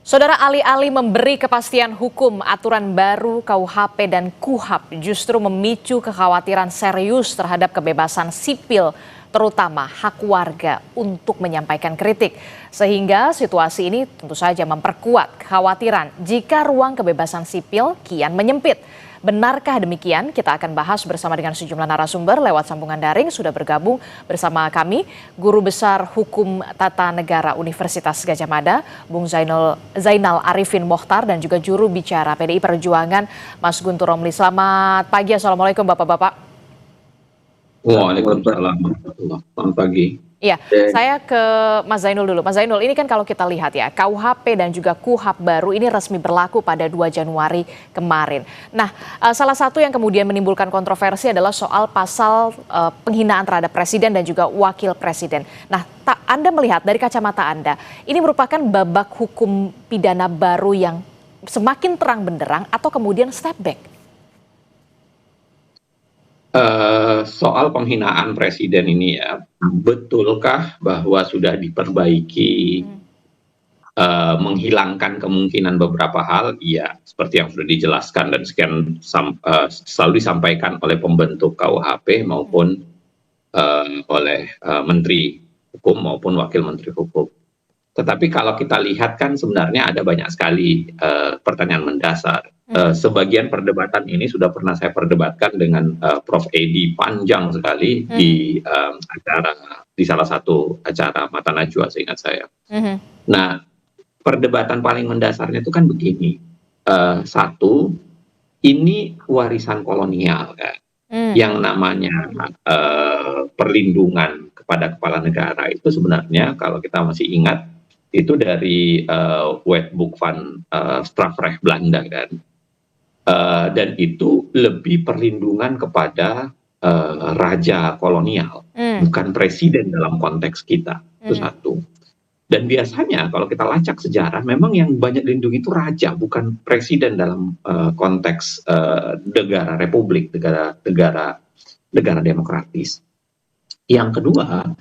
Saudara, alih-alih memberi kepastian hukum, aturan baru KUHP dan KUHAP justru memicu kekhawatiran serius terhadap kebebasan sipil, terutama hak warga untuk menyampaikan kritik. Sehingga situasi ini tentu saja memperkuat kekhawatiran jika ruang kebebasan sipil kian menyempit. Benarkah demikian? Kita akan bahas bersama dengan sejumlah narasumber lewat sambungan daring. Sudah bergabung bersama kami Guru Besar Hukum Tata Negara Universitas Gadjah Mada, Bung Zainal Arifin Mokhtar, dan juga juru bicara PDI Perjuangan, Mas Guntur Romli. Selamat pagi, Assalamualaikum Bapak-Bapak. Waalaikumsalam warahmatullahi. Selamat pagi. Iya, saya ke Mas Zainul dulu. Mas Zainul, ini kan kalau kita lihat ya, KUHP dan juga KUHAP baru ini resmi berlaku pada 2 Januari kemarin. Nah, salah satu yang kemudian menimbulkan kontroversi adalah soal pasal penghinaan terhadap presiden dan juga wakil presiden. Nah, Anda melihat dari kacamata Anda, ini merupakan babak hukum pidana baru yang semakin terang benderang atau kemudian step back? Soal penghinaan presiden ini ya, betulkah bahwa sudah diperbaiki, menghilangkan kemungkinan beberapa hal? Iya, seperti yang sudah dijelaskan dan selalu disampaikan oleh pembentuk KUHP maupun oleh Menteri Hukum maupun Wakil Menteri Hukum. Tetapi kalau kita lihat kan sebenarnya ada banyak sekali pertanyaan mendasar. Sebagian perdebatan ini sudah pernah saya perdebatkan dengan Prof. Edi panjang sekali di salah satu acara Mata Najwa seingat saya. Nah, perdebatan paling mendasarnya itu kan begini. Satu, ini warisan kolonial kan. Yang namanya perlindungan kepada kepala negara itu sebenarnya kalau kita masih ingat itu dari Wetboek van Strafrecht Belanda kan. Dan itu lebih perlindungan kepada raja kolonial, bukan presiden dalam konteks kita. Itu satu. Dan biasanya kalau kita lacak sejarah, memang yang banyak dilindungi itu raja, bukan presiden dalam konteks negara republik, negara demokratis. Yang kedua,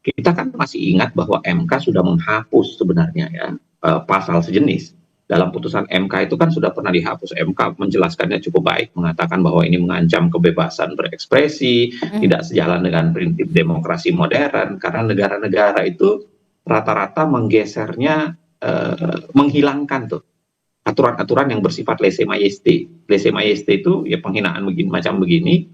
kita kan masih ingat bahwa MK sudah menghapus sebenarnya ya pasal sejenis. Dalam putusan MK itu kan sudah pernah dihapus. MK menjelaskannya cukup baik, mengatakan bahwa ini mengancam kebebasan berekspresi, tidak sejalan dengan prinsip demokrasi modern, karena negara-negara itu rata-rata menggesernya, menghilangkan tuh aturan-aturan yang bersifat lese-majesté. Lese-majesté itu ya penghinaan macam begini,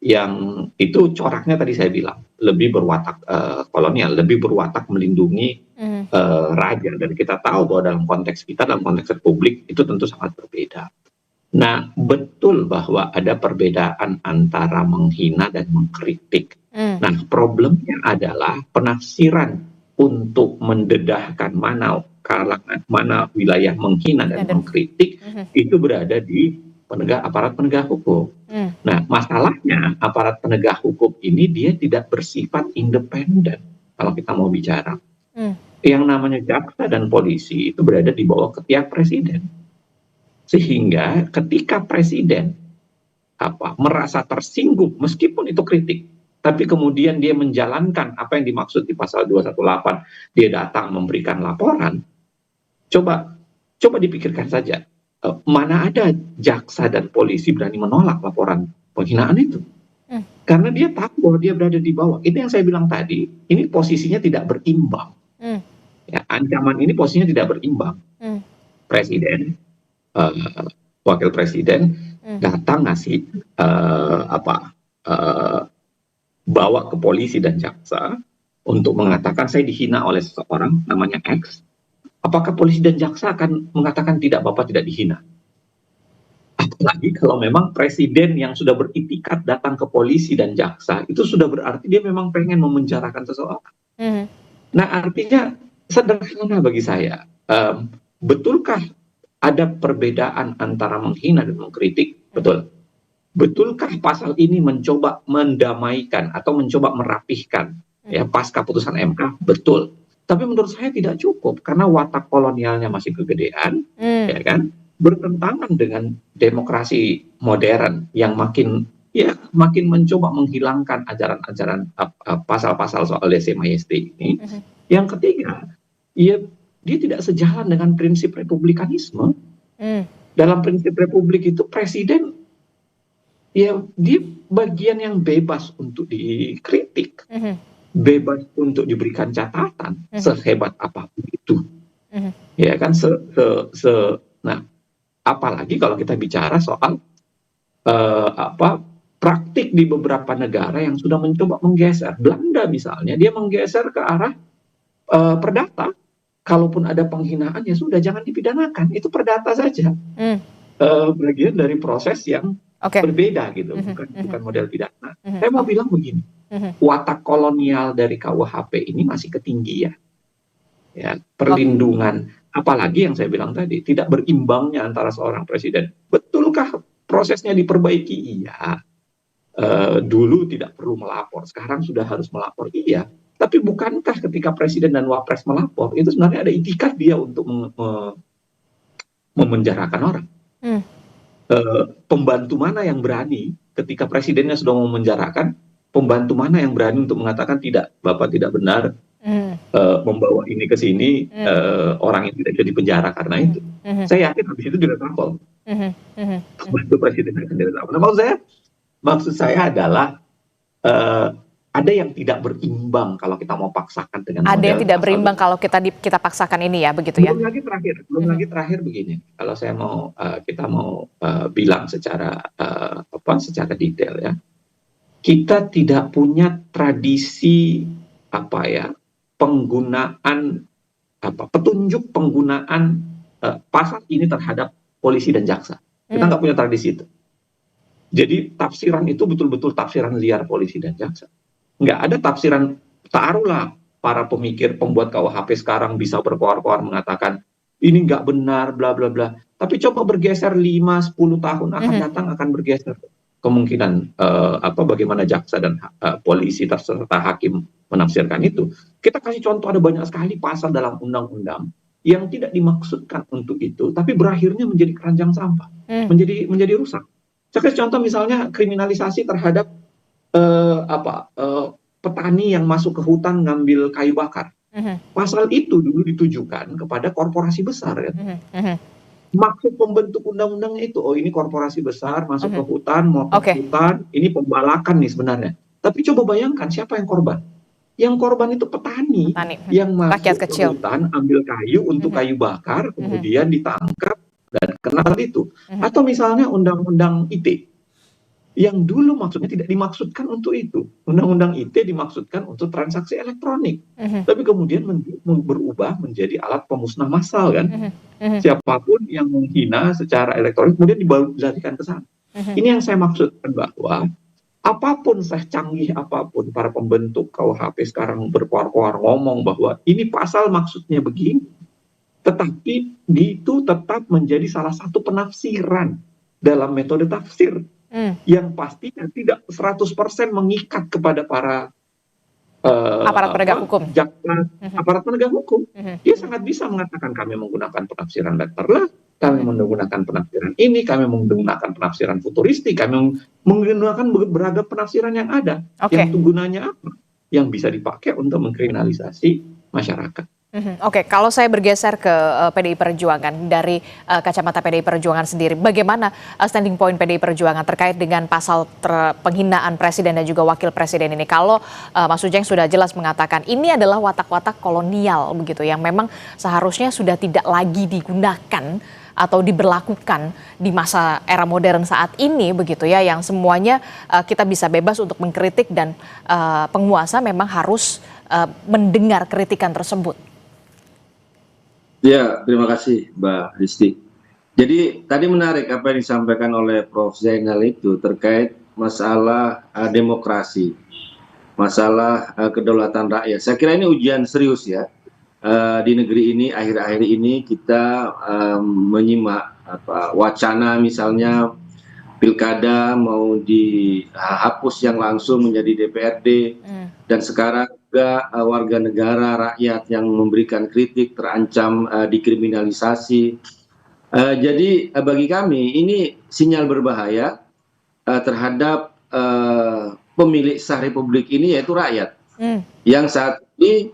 yang itu coraknya tadi saya bilang lebih berwatak kolonial, lebih berwatak melindungi raja, dan kita tahu bahwa dalam konteks kita, dalam konteks republik itu tentu sangat berbeda. Nah, betul bahwa ada perbedaan antara menghina dan mengkritik. Nah, problemnya adalah penafsiran untuk mendedahkan mana kalangan, mana wilayah menghina dan mengkritik itu berada di aparat penegak hukum. Nah, masalahnya aparat penegak hukum ini dia tidak bersifat independen kalau kita mau bicara. Yang namanya jaksa dan polisi itu berada di bawah ketiak presiden. Sehingga ketika presiden merasa tersinggung meskipun itu kritik, tapi kemudian dia menjalankan apa yang dimaksud di pasal 218, dia datang memberikan laporan, coba dipikirkan saja, mana ada jaksa dan polisi berani menolak laporan penghinaan itu? Karena dia tahu bahwa dia berada di bawah. Itu yang saya bilang tadi, ini posisinya tidak berimbang. Ya, ancaman ini posisinya tidak berimbang. Presiden, wakil presiden datang ngasih bawa ke polisi dan jaksa untuk mengatakan saya dihina oleh seseorang namanya X. Apakah polisi dan jaksa akan mengatakan tidak, Bapak tidak dihina? Apalagi kalau memang presiden yang sudah beritikat datang ke polisi dan jaksa, itu sudah berarti dia memang pengen memenjarakan seseorang. Nah, artinya sederhana bagi saya. Betulkah ada perbedaan antara menghina dan mengkritik? Betul. Betulkah pasal ini mencoba mendamaikan atau mencoba merapihkan ya pasca putusan MK? Betul. Tapi menurut saya tidak cukup karena watak kolonialnya masih kegedean, ya kan? Bertentangan dengan demokrasi modern yang makin mencoba menghilangkan ajaran-ajaran pasal-pasal soal lese-majesté ini. Yang ketiga, ya dia tidak sejalan dengan prinsip republikanisme. Dalam prinsip republik itu presiden ya dia bagian yang bebas untuk dikritik, bebas untuk diberikan catatan sehebat apapun itu. Ya kan nah apalagi kalau kita bicara soal praktik di beberapa negara yang sudah mencoba menggeser. Belanda misalnya dia menggeser ke arah perdata. Kalaupun ada penghinaan ya sudah jangan dipidanakan, itu perdata saja. Bagian dari proses yang berbeda gitu, bukan model pidana. Saya mau bilang begini, watak kolonial dari KUHP ini masih ketinggian. Ya, perlindungan, apalagi yang saya bilang tadi, tidak berimbangnya antara seorang presiden. Betulkah prosesnya diperbaiki? Iya. Dulu tidak perlu melapor, sekarang sudah harus melapor. Iya. Tapi bukankah ketika presiden dan wapres melapor, itu sebenarnya ada itikat dia untuk memenjarakan orang? Pembantu mana yang berani ketika presidennya sudah memenjarakan, pembantu mana yang berani untuk mengatakan tidak, Bapak tidak benar membawa ini ke sini, orang yang tidak bisa dipenjara karena itu. Saya yakin habis itu juga tampol. Pembantu presiden akan tidak tampol. Nah, maksud saya adalah ada yang tidak berimbang kalau kita mau paksakan dengan ada model yang tidak berimbang kalau kita paksakan ini ya, begitu ya. Belum lagi terakhir begini. Kalau saya mau kita mau bilang secara detail ya. Kita tidak punya tradisi penggunaan petunjuk penggunaan pasal ini terhadap polisi dan jaksa. Kita nggak punya tradisi itu. Jadi tafsiran itu betul-betul tafsiran liar polisi dan jaksa. Nggak ada tafsiran, taruhlah para pemikir pembuat KUHP sekarang bisa berkoar-koar mengatakan ini nggak benar, bla bla bla. Tapi coba bergeser 5-10 tahun akan datang akan bergeser. Kemungkinan bagaimana jaksa dan polisi serta hakim menafsirkan itu. Kita kasih contoh, ada banyak sekali pasal dalam undang-undang yang tidak dimaksudkan untuk itu, tapi berakhirnya menjadi keranjang sampah, menjadi rusak. Saya kasih contoh misalnya kriminalisasi terhadap petani yang masuk ke hutan ngambil kayu bakar. Pasal itu dulu ditujukan kepada korporasi besar kan. Maksud pembentuk undang-undangnya itu, ini korporasi besar masuk ke hutan, hutan, ini pembalakan nih sebenarnya. Tapi coba bayangkan siapa yang korban? Yang korban itu petani. Yang masuk ke hutan, ambil kayu untuk kayu bakar, kemudian ditangkap dan kena itu. Atau misalnya undang-undang ITE. Yang dulu maksudnya tidak dimaksudkan untuk itu. Undang-undang ITE dimaksudkan untuk transaksi elektronik. Tapi kemudian berubah menjadi alat pemusnah massal kan. Siapapun yang menghina secara elektronik kemudian dilarikan ke sana. Ini yang saya maksudkan, bahwa apapun secanggih apapun para pembentuk KUHP sekarang berkoar-koar ngomong bahwa ini pasal maksudnya begini. Tetapi itu tetap menjadi salah satu penafsiran dalam metode tafsir. Yang pastinya tidak 100% mengikat kepada para aparat penegak hukum. Aparat penegak hukum. Dia sangat bisa mengatakan kami menggunakan penafsiran letterless, kami menggunakan penafsiran ini, kami menggunakan penafsiran futuristik, kami menggunakan beragam penafsiran yang ada. Yang gunanya apa? Yang bisa dipakai untuk mengkriminalisasi masyarakat. Oke, kalau saya bergeser ke PDI Perjuangan, dari kacamata PDI Perjuangan sendiri, bagaimana standing point PDI Perjuangan terkait dengan pasal penghinaan presiden dan juga wakil presiden ini? Kalau Mas Ujeng sudah jelas mengatakan ini adalah watak-watak kolonial begitu, yang memang seharusnya sudah tidak lagi digunakan atau diberlakukan di masa era modern saat ini begitu ya, yang semuanya kita bisa bebas untuk mengkritik dan penguasa memang harus mendengar kritikan tersebut. Ya, terima kasih Mbak Risti. Jadi tadi menarik apa yang disampaikan oleh Prof. Zainal itu terkait masalah demokrasi, masalah kedaulatan rakyat. Saya kira ini ujian serius ya. Di negeri ini akhir-akhir ini kita menyimak wacana misalnya pilkada mau dihapus yang langsung menjadi DPRD, dan sekarang juga warga negara rakyat yang memberikan kritik terancam dikriminalisasi. Jadi bagi kami ini sinyal berbahaya terhadap pemilik sah republik ini, yaitu rakyat, yang saat ini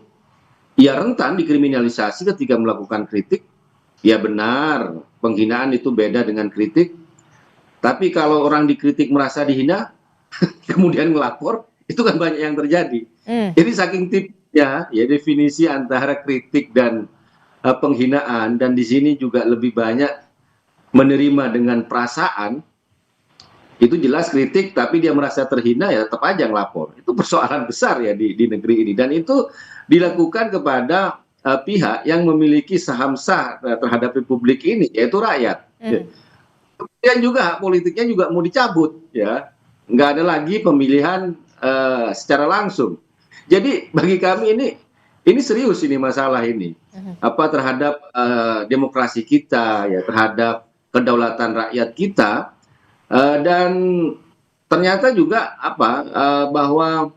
ya rentan dikriminalisasi ketika melakukan kritik. Ya benar, penghinaan itu beda dengan kritik. Tapi kalau orang dikritik merasa dihina, kemudian melapor, itu kan banyak yang terjadi. Jadi saking tipsnya, ya definisi antara kritik dan penghinaan, dan di sini juga lebih banyak menerima dengan perasaan, itu jelas kritik, tapi dia merasa terhina, ya tetap aja ngelapor. Itu persoalan besar ya di negeri ini. Dan itu dilakukan kepada pihak yang memiliki saham sah terhadap republik ini, yaitu rakyat. Kemudian juga hak politiknya juga mau dicabut, ya nggak ada lagi pemilihan secara langsung. Jadi bagi kami ini serius ini masalah ini, apa terhadap demokrasi kita, ya terhadap kedaulatan rakyat kita, dan ternyata juga apa bahwa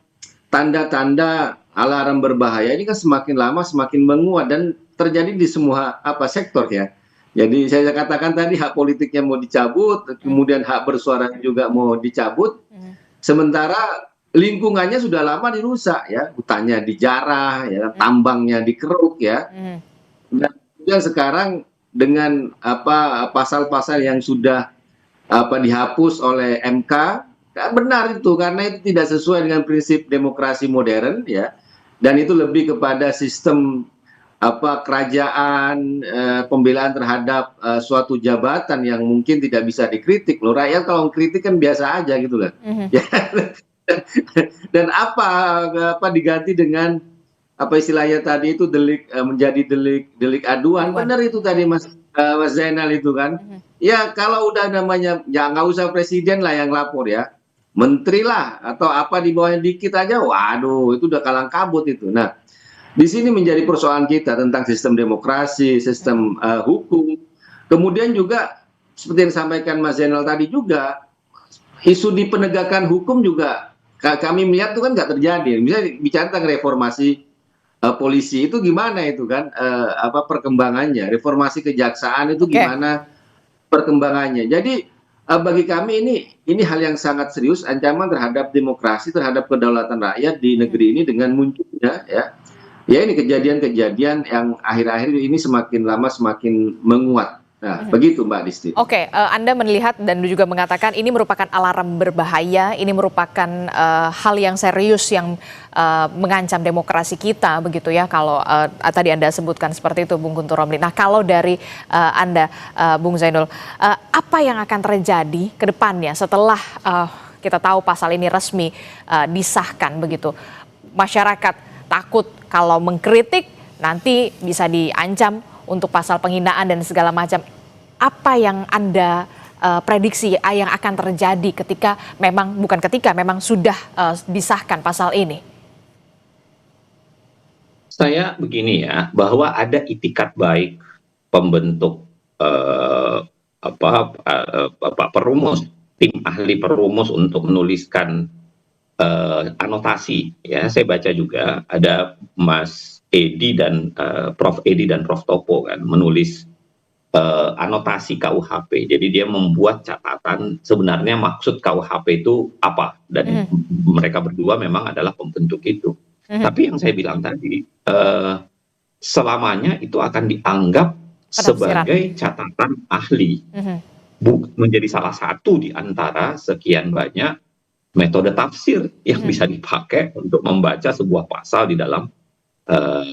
tanda-tanda alarm berbahaya ini kan semakin lama semakin menguat dan terjadi di semua sektor ya. Jadi saya katakan tadi hak politiknya mau dicabut, kemudian hak bersuara juga mau dicabut, sementara lingkungannya sudah lama dirusak ya, hutannya dijarah, ya, tambangnya dikeruk ya, dan kemudian sekarang dengan pasal-pasal yang sudah dihapus oleh MK, benar itu karena itu tidak sesuai dengan prinsip demokrasi modern ya, dan itu lebih kepada sistem kerajaan, pembelaan terhadap suatu jabatan yang mungkin tidak bisa dikritik loh. Rakyat kalau kritik kan biasa aja gitu kan. Ya. Dan diganti dengan istilahnya tadi itu menjadi delik aduan. Benar itu tadi Mas Zainal itu kan. Ya kalau udah namanya ya nggak usah presiden lah yang lapor ya. Menteri lah atau di bawahnya dikit aja, waduh itu udah kalang kabut itu. Nah, di sini menjadi persoalan kita tentang sistem demokrasi, sistem hukum. Kemudian juga seperti yang disampaikan Mas Zainal tadi juga, isu di penegakan hukum juga kami melihat itu kan nggak terjadi. Misalnya bicara tentang reformasi polisi itu gimana itu kan perkembangannya, reformasi kejaksaan itu gimana perkembangannya. Jadi bagi kami ini hal yang sangat serius, ancaman terhadap demokrasi, terhadap kedaulatan rakyat di negeri ini dengan munculnya ya ini kejadian-kejadian yang akhir-akhir ini semakin lama semakin menguat. Nah, begitu Mbak Disti. Oke, Anda melihat dan juga mengatakan ini merupakan alarm berbahaya, ini merupakan hal yang serius yang mengancam demokrasi kita, begitu ya, kalau tadi Anda sebutkan seperti itu, Bung Guntur Romli. Nah, kalau dari Anda, Bung Zainul, apa yang akan terjadi ke depannya setelah kita tahu pasal ini resmi disahkan begitu? Masyarakat takut kalau mengkritik nanti bisa diancam untuk pasal penghinaan dan segala macam. Apa yang Anda prediksi yang akan terjadi ketika memang memang sudah disahkan pasal ini? Saya begini ya, bahwa ada itikat baik pembentuk perumus, tim ahli perumus untuk menuliskan anotasi ya. Saya baca juga ada Mas Edi dan Prof Edi dan Prof Topo kan menulis anotasi KUHP. Jadi dia membuat catatan sebenarnya maksud KUHP itu apa, dan mereka berdua memang adalah pembentuk itu. Tapi yang saya bilang tadi selamanya itu akan dianggap sebagai catatan ahli, menjadi salah satu di antara sekian banyak metode tafsir yang bisa dipakai untuk membaca sebuah pasal di dalam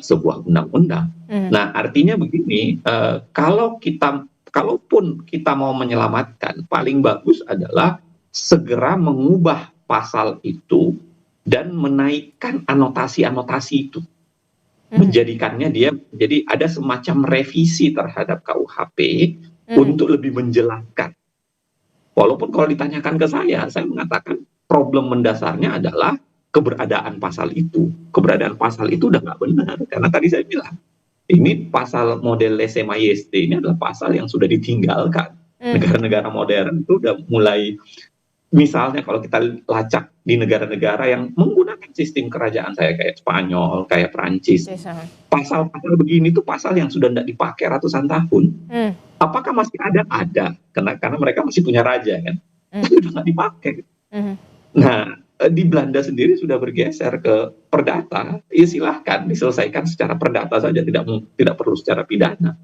sebuah undang-undang. Nah, artinya begini, kalaupun kita mau menyelamatkan, paling bagus adalah segera mengubah pasal itu dan menaikkan anotasi-anotasi itu, menjadikannya dia jadi ada semacam revisi terhadap KUHP untuk lebih menjelaskan. Walaupun kalau ditanyakan ke saya mengatakan problem mendasarnya adalah keberadaan pasal itu. Keberadaan pasal itu udah nggak benar. Karena tadi saya bilang, ini pasal model lese majeste ini adalah pasal yang sudah ditinggalkan. Negara-negara modern itu udah mulai, misalnya kalau kita lacak di negara-negara yang menggunakan sistem kerajaan kayak Spanyol, kayak Prancis, pasal-pasal begini itu pasal yang sudah tidak dipakai ratusan tahun. Apakah masih ada? Ada. Karena mereka masih punya raja kan. Tapi udah nggak dipakai. Nah, di Belanda sendiri sudah bergeser ke perdata, ya silahkan diselesaikan secara perdata saja, tidak perlu secara pidana.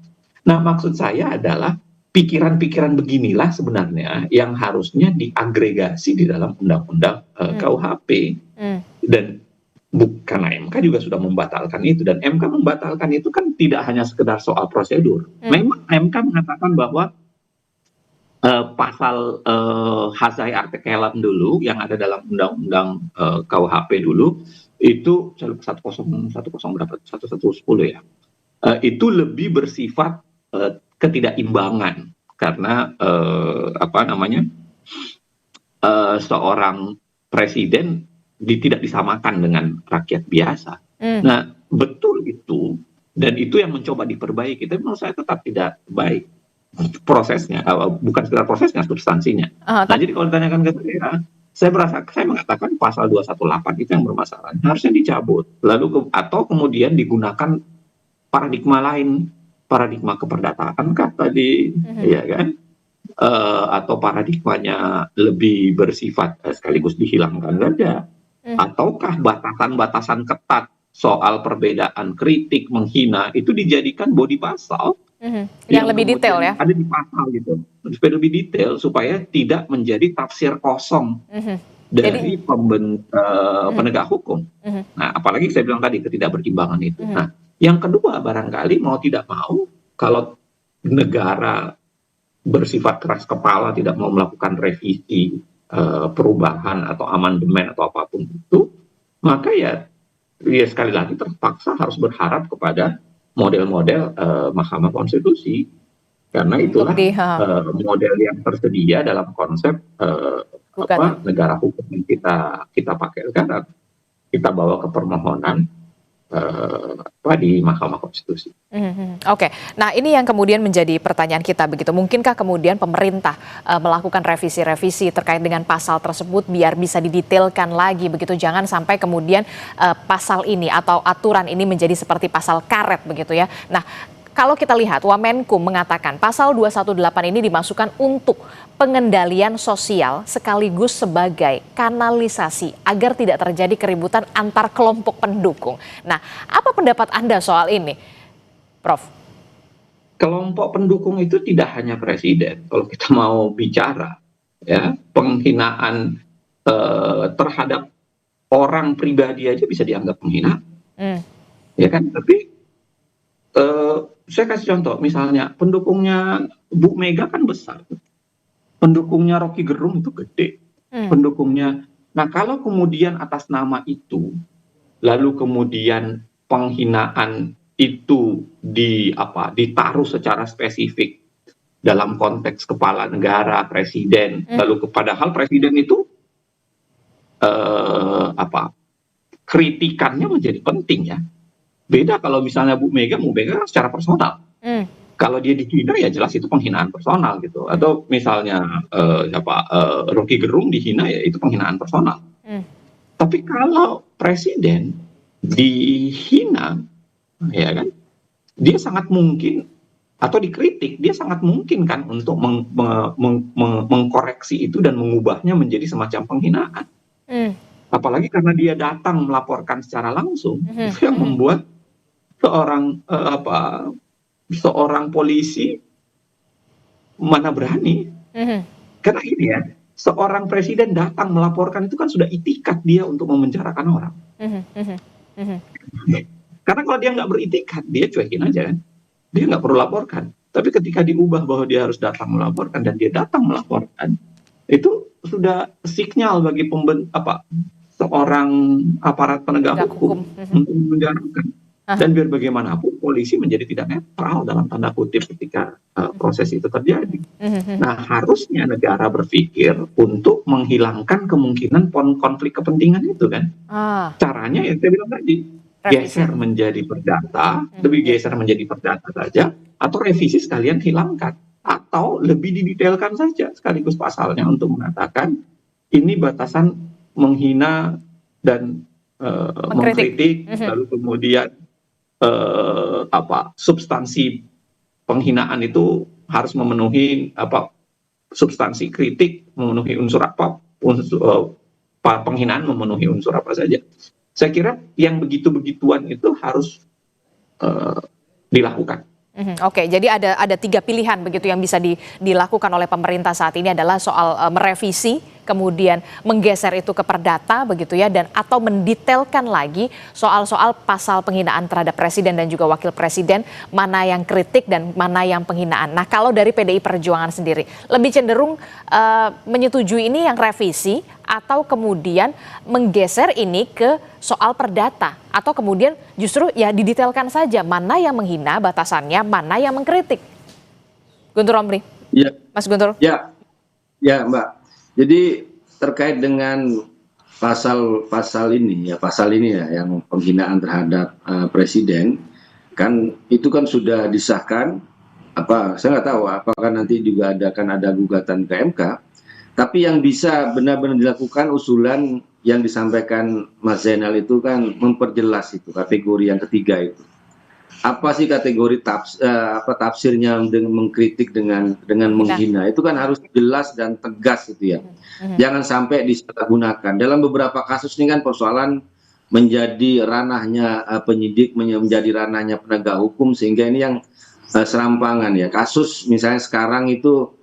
Nah, maksud saya adalah pikiran-pikiran beginilah sebenarnya yang harusnya diagregasi di dalam undang-undang KUHP. Dan karena MK juga sudah membatalkan itu, dan MK membatalkan itu kan tidak hanya sekedar soal prosedur. Memang MK mengatakan bahwa pasal hazai arte kelam dulu yang ada dalam undang-undang KUHP dulu itu 110 berapa 1110 ya, itu lebih bersifat ketidakimbangan karena seorang presiden tidak disamakan dengan rakyat biasa. Nah, betul itu, dan itu yang mencoba diperbaiki. Tapi menurut saya tetap tidak baik prosesnya, bukan sekedar prosesnya, substansinya. Nah, jadi kalau ditanyakan ke saya mengatakan pasal 218 itu yang bermasalah, harusnya dicabut. Lalu atau kemudian digunakan paradigma lain, paradigma keperdataan kah tadi, ya kan? Atau paradigmanya lebih bersifat sekaligus dihilangkan saja. Ataukah batasan-batasan ketat soal perbedaan kritik, menghina itu dijadikan body pasal yang lebih detail ya? Ada di pasal gitu, supaya lebih detail supaya tidak menjadi tafsir kosong dari penegak hukum. Nah, apalagi saya bilang tadi ketidakberimbangan itu. Nah, yang kedua barangkali mau tidak mau kalau negara bersifat keras kepala tidak mau melakukan revisi, perubahan atau amandemen atau apapun itu, maka ya sekali lagi terpaksa harus berharap kepada model-model Mahkamah Konstitusi, karena itulah model yang tersedia dalam konsep negara hukum yang kita pakai sekarang. Kita bawa ke permohonan di Mahkamah Konstitusi. Oke, nah ini yang kemudian menjadi pertanyaan kita begitu. Mungkinkah kemudian pemerintah melakukan revisi-revisi terkait dengan pasal tersebut biar bisa didetailkan lagi begitu, jangan sampai kemudian pasal ini atau aturan ini menjadi seperti pasal karet begitu ya. Nah, kalau kita lihat Wamenkum mengatakan pasal 218 ini dimasukkan untuk pengendalian sosial sekaligus sebagai kanalisasi agar tidak terjadi keributan antar kelompok pendukung. Nah, apa pendapat Anda soal ini, Prof? Kelompok pendukung itu tidak hanya presiden. Kalau kita mau bicara, ya penghinaan terhadap orang pribadi aja bisa dianggap penghinaan, ya kan? Tapi saya kasih contoh, misalnya pendukungnya Bu Mega kan besar, pendukungnya Rocky Gerung itu gede, pendukungnya. Nah, kalau kemudian atas nama itu, lalu kemudian penghinaan itu ditaruh secara spesifik dalam konteks kepala negara, presiden, lalu padahal presiden itu kritikannya menjadi penting ya. Beda kalau misalnya Bu Mega secara personal. Kalau dia dihina ya jelas itu penghinaan personal gitu. Atau misalnya Rocky Gerung dihina ya itu penghinaan personal. Tapi kalau presiden dihina, ya kan, dia sangat mungkin atau dikritik, dia sangat mungkin kan untuk mengkoreksi itu dan mengubahnya menjadi semacam penghinaan. Apalagi karena dia datang melaporkan secara langsung, itu yang membuat seorang polisi mana berani. Karena ini ya, seorang presiden datang melaporkan itu kan sudah itikat dia untuk memenjarakan orang. Karena kalau dia nggak beritikat, dia cuekin aja kan, dia nggak perlu laporkan. Tapi ketika diubah bahwa dia harus datang melaporkan dan dia datang melaporkan, itu sudah sinyal bagi seorang aparat penegak hukum untuk memenjarakan. Dan biar bagaimanapun polisi menjadi tidak netral dalam tanda kutip ketika proses itu terjadi. Nah, harusnya negara berpikir untuk menghilangkan kemungkinan konflik kepentingan itu kan. Caranya yang saya bilang tadi, geser menjadi perdata, lebih geser menjadi perdata saja, atau revisi sekalian hilangkan, atau lebih didetailkan saja sekaligus pasalnya untuk mengatakan ini batasan menghina dan mengkritik, lalu kemudian substansi penghinaan itu harus memenuhi substansi kritik, memenuhi unsur penghinaan memenuhi unsur apa saja. Saya kira yang begitu-begituan itu harus dilakukan. Oke, jadi ada 3 pilihan begitu yang bisa dilakukan oleh pemerintah saat ini adalah soal merevisi, kemudian menggeser itu ke perdata begitu ya, dan atau mendetailkan lagi soal-soal pasal penghinaan terhadap presiden dan juga wakil presiden, mana yang kritik dan mana yang penghinaan. Nah, kalau dari PDI Perjuangan sendiri lebih cenderung menyetujui ini yang revisi atau kemudian menggeser ini ke soal perdata, atau kemudian justru ya didetailkan saja mana yang menghina batasannya, mana yang mengkritik. Guntur Romli. Ya, Mas Guntur. ya, ya Mbak. Jadi terkait dengan pasal ini ya yang penghinaan terhadap presiden, kan itu kan sudah disahkan. Saya nggak tahu apakah nanti juga akan ada gugatan ke MK. Tapi yang bisa benar-benar dilakukan usulan yang disampaikan Mas Zainal itu kan memperjelas itu kategori yang ketiga itu. Apa sih kategori tafsirnya dengan mengkritik dengan menghina itu kan harus jelas dan tegas gitu ya. Jangan sampai disalahgunakan. Dalam beberapa kasus ini kan persoalan menjadi ranahnya penyidik, menjadi ranahnya penegak hukum, sehingga ini yang serampangan ya. Kasus misalnya sekarang itu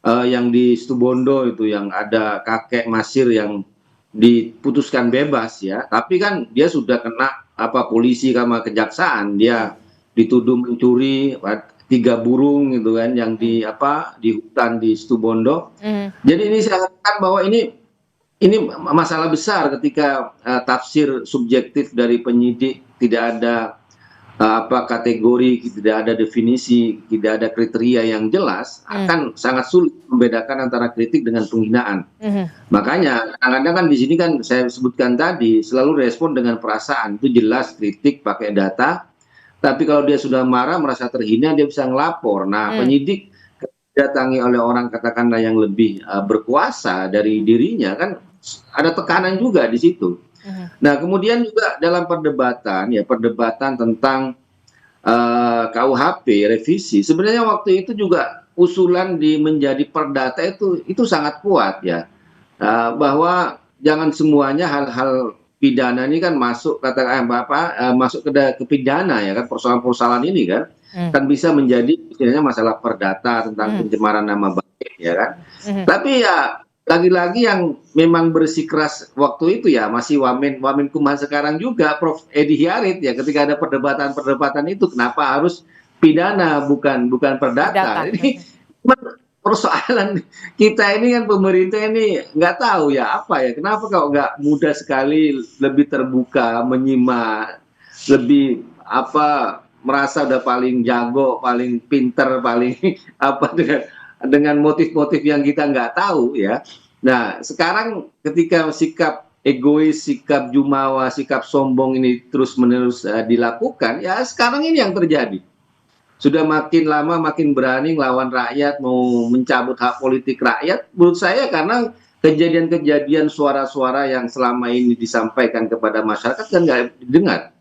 yang di Situbondo itu yang ada kakek Masir yang diputuskan bebas ya, tapi kan dia sudah kena polisi sama kejaksaan, dia dituduh mencuri 3 burung gitu kan yang di hutan di Situbondo. Jadi ini saya katakan bahwa ini masalah besar ketika tafsir subjektif dari penyidik, tidak ada kategori, tidak ada definisi, tidak ada kriteria yang jelas, akan sangat sulit membedakan antara kritik dengan penghinaan. Makanya kadang-kadang kan di sini kan saya sebutkan tadi selalu respon dengan perasaan, itu jelas kritik pakai data, tapi kalau dia sudah marah merasa terhina dia bisa ngelapor. Nah, penyidik didatangi oleh orang katakanlah yang lebih berkuasa dari dirinya kan ada tekanan juga di situ. Nah, kemudian juga dalam perdebatan tentang KUHP revisi, sebenarnya waktu itu juga usulan menjadi perdata itu sangat kuat ya, bahwa jangan semuanya hal-hal pidana ini kan masuk masuk ke pidana ya kan, persoalan-persoalan ini kan bisa menjadi istilahnya masalah perdata tentang pencemaran nama baik ya kan. Tapi ya lagi-lagi yang memang bersikeras waktu itu ya masih Wamenkumham sekarang juga Prof Edi Hiarit ya, ketika ada perdebatan itu kenapa harus pidana bukan perdata. Ini persoalan kita ini kan, pemerintah ini nggak tahu ya kenapa kok nggak mudah sekali lebih terbuka menyimak, lebih merasa udah paling jago, paling pinter, paling dengan motif-motif yang kita nggak tahu ya. Nah, sekarang ketika sikap egois, sikap jumawa, sikap sombong ini terus-menerus dilakukan, ya sekarang ini yang terjadi. Sudah makin lama makin berani ngelawan rakyat, mau mencabut hak politik rakyat. Menurut saya karena kejadian-kejadian suara-suara yang selama ini disampaikan kepada masyarakat kan nggak didengar.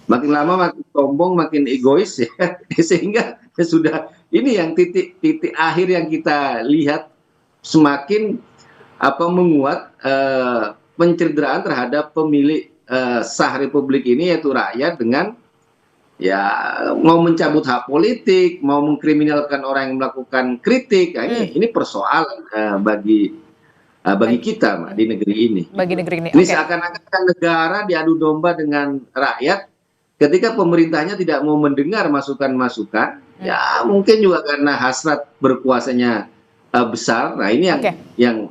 Makin lama makin sombong, makin egois ya, sehingga sudah ini yang titik akhir yang kita lihat semakin menguat penceritaan terhadap pemilik sah republik ini yaitu rakyat, dengan ya mau mencabut hak politik, mau mengkriminalkan orang yang melakukan kritik. Nah, ini persoalan bagi kita di negeri ini. Ini seakan-akan negara diadu domba dengan rakyat ketika pemerintahnya tidak mau mendengar masukan-masukan. Ya mungkin juga karena hasrat berkuasanya besar. Nah, ini yang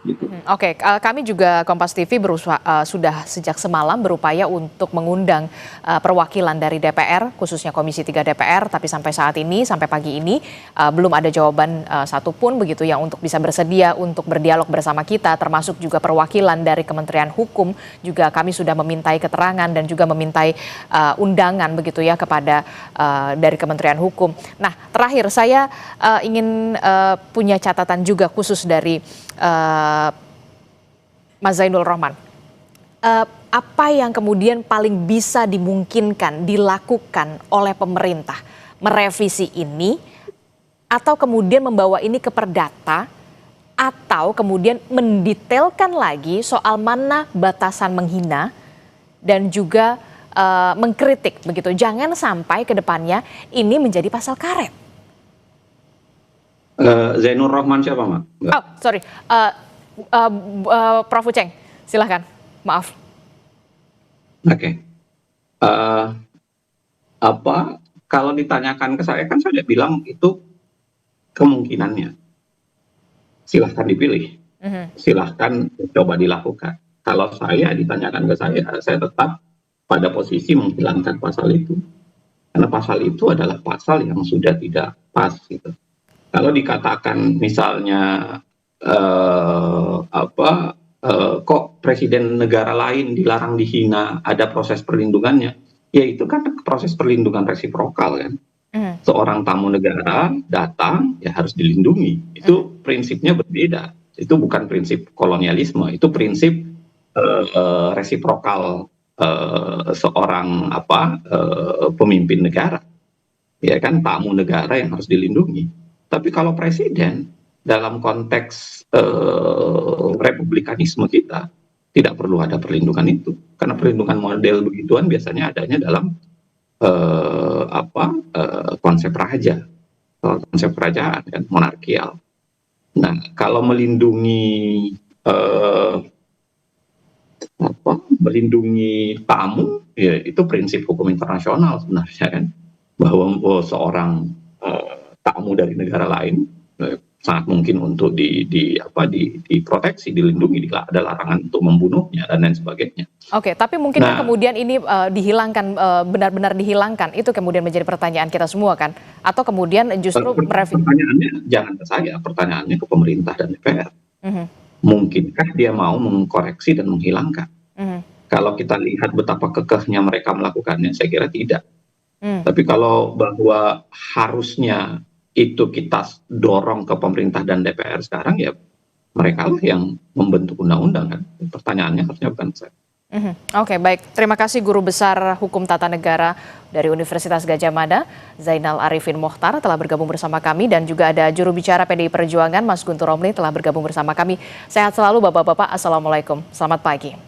gitu. Kami juga Kompas TV sudah sejak semalam berupaya untuk mengundang perwakilan dari DPR, khususnya Komisi 3 DPR, tapi sampai saat ini, sampai pagi ini belum ada jawaban satupun begitu yang untuk bisa bersedia untuk berdialog bersama kita, termasuk juga perwakilan dari Kementerian Hukum. Juga kami sudah memintai keterangan dan juga memintai undangan begitu ya kepada dari Kementerian Hukum. Nah, terakhir saya ingin punya catatan juga khusus dari Mas Zainul Rohman, apa yang kemudian paling bisa dimungkinkan dilakukan oleh pemerintah, merevisi ini atau kemudian membawa ini ke perdata, atau kemudian mendetailkan lagi soal mana batasan menghina dan juga mengkritik begitu. Jangan sampai ke depannya ini menjadi pasal karet. Zainur Rohman siapa, Mak? Oh, sorry. Prof. Uceng, silahkan. Maaf. Oke. Kalau ditanyakan ke saya, kan saya bilang itu kemungkinannya. Silahkan dipilih. Silahkan coba dilakukan. Kalau saya ditanyakan ke saya tetap pada posisi menghilangkan pasal itu. Karena pasal itu adalah pasal yang sudah tidak pas gitu. Kalau dikatakan misalnya kok presiden negara lain dilarang dihina, ada proses perlindungannya, ya itu kan proses perlindungan resiprokal kan. Seorang tamu negara datang ya harus dilindungi. Itu prinsipnya berbeda. Itu bukan prinsip kolonialisme, itu prinsip resiprokal seorang pemimpin negara. Ya kan, tamu negara yang harus dilindungi. Tapi kalau presiden dalam konteks republikanisme kita tidak perlu ada perlindungan itu, karena perlindungan model begituan biasanya adanya dalam konsep raja, konsep kerajaan kan, monarkial. Nah, kalau melindungi tamu, ya itu prinsip hukum internasional sebenarnya kan, bahwa seorang tamu dari negara lain sangat mungkin untuk diproteksi, dilindungi, ada larangan untuk membunuhnya dan lain sebagainya. Oke, tapi mungkin kemudian ini dihilangkan, benar-benar dihilangkan, itu kemudian menjadi pertanyaan kita semua kan? Atau kemudian justru pertanyaannya jangan ke saya, pertanyaannya ke pemerintah dan DPR. Mungkinkah dia mau mengkoreksi dan menghilangkan? Kalau kita lihat betapa kekehnya mereka melakukannya, saya kira tidak. Tapi kalau bahwa harusnya itu kita dorong ke pemerintah dan DPR sekarang, ya mereka lah yang membentuk undang-undang kan. Pertanyaannya harusnya bukan saya. Oke, baik. Terima kasih Guru Besar Hukum Tata Negara dari Universitas Gadjah Mada, Zainal Arifin Mokhtar telah bergabung bersama kami, dan juga ada juru bicara PDI Perjuangan Mas Guntur Romli telah bergabung bersama kami. Sehat selalu Bapak-bapak. Assalamualaikum. Selamat pagi.